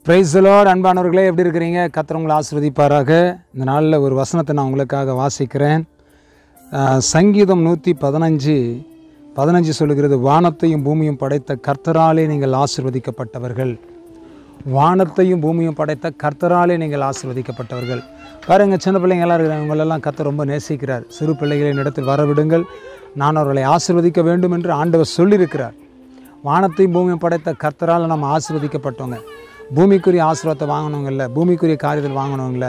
Praise the Lord. அன்பானவர்களே, எப்படி இருக்கிறீங்க? கர்த்தர் உங்களை ஆசீர்வதிப்பாராக. இந்த நாளில் ஒரு வசனத்தை நான் உங்களுக்காக வாசிக்கிறேன். சங்கீதம் 115:15 சொல்லுகிறது, வானத்தையும் பூமியும் படைத்த கர்த்தராலே நீங்கள் ஆசீர்வதிக்கப்பட்டவர்கள். வானத்தையும் பூமியும் படைத்த கர்த்தராலே நீங்கள் ஆசீர்வதிக்கப்பட்டவர்கள். பாருங்கள், சின்ன பிள்ளைங்க எல்லாம் இருக்கிறாங்க, இவங்களெல்லாம் கர்த்தர் ரொம்ப நேசிக்கிறார். சிறு பிள்ளைகளின் இடத்தில் வரவிடுங்கள், நான் அவர்களை ஆசீர்வதிக்க வேண்டும் என்று ஆண்டவர் சொல்லியிருக்கிறார். வானத்தையும் பூமியும் படைத்த கர்த்தரால் நம்ம ஆசீர்வதிக்கப்பட்டவங்க. பூமிக்குரிய ஆசீர்வாதத்தை வாங்கினவங்க இல்லை, பூமிக்குரிய காரியத்தில் வாங்கினவங்க இல்லை,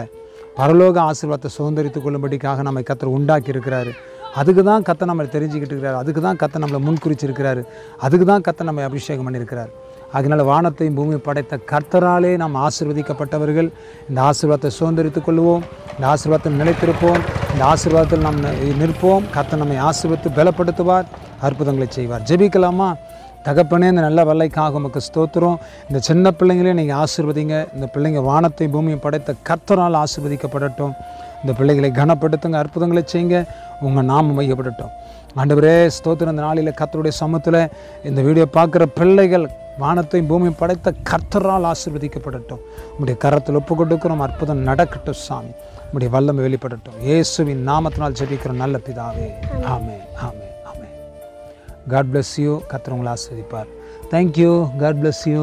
பரலோக ஆசீர்வாதத்தை சுதந்திரித்து கொள்ளும்படிக்காக நம்மை கர்த்தர் உண்டாக்கி இருக்கிறாரு. அதுக்கு தான் கர்த்தர் நம்மளை தெரிஞ்சுக்கிட்டு இருக்கிறார். அதுக்கு தான் கர்த்தர் நம்மளை முன்குறிச்சிருக்கிறாரு. அதுக்கு தான் கர்த்தர் நம்மை அபிஷேகம் பண்ணியிருக்கிறார். அதனால் வானத்தையும் பூமியும் படைத்த கர்த்தராலே நாம் ஆசீர்வதிக்கப்பட்டவர்கள். இந்த ஆசீர்வாதத்தை சுதந்திரித்துக் கொள்வோம், இந்த ஆசீர்வாதத்தில் நிலைத்திருப்போம், இந்த ஆசீர்வாதத்தில் நாம் நிற்போம். கர்த்தர் நம்மை ஆசீர்வதித்து பலப்படுத்துவார், அற்புதங்களை செய்வார். ஜெபிக்கலாமா? தகப்பனே, இந்த நல்ல வல்லைக்காக உமக்கு ஸ்தோத்திரம். இந்த சின்ன பிள்ளைங்களையும் நீங்கள் ஆசீர்வதிங்க. இந்த பிள்ளைங்க வானத்தையும் பூமியும் படைத்த கர்த்தரால் ஆசீர்வதிக்கப்படட்டும். இந்த பிள்ளைகளை கனப்படுத்துங்க, அற்புதங்களை செய்யுங்க, உங்கள் நாமம் மையப்படட்டும். ஆண்டவரே ஸ்தோத்திரம். இந்த நாளில் கர்த்தருடைய சமூகத்தில் இந்த வீடியோ பார்க்குற பிள்ளைகள் வானத்தையும் பூமியும் படைத்த கர்த்தரால் ஆசீர்வதிக்கப்படட்டும். உங்களுடைய கரத்தில் ஒப்பு கொடுக்கிறோம். அற்புதம் நடக்கட்டும் சாமி. உங்களுடைய வல்லமை வெளிப்படட்டும். இயேசுவின் நாமத்தினால் ஜெபிக்கிற நல்ல பிதாவே, ஆமென், ஆமென், ஆமென். God bless you. கர்த்தர் உங்களை ஆசீர்வதிப்பார். Thank you. God bless you.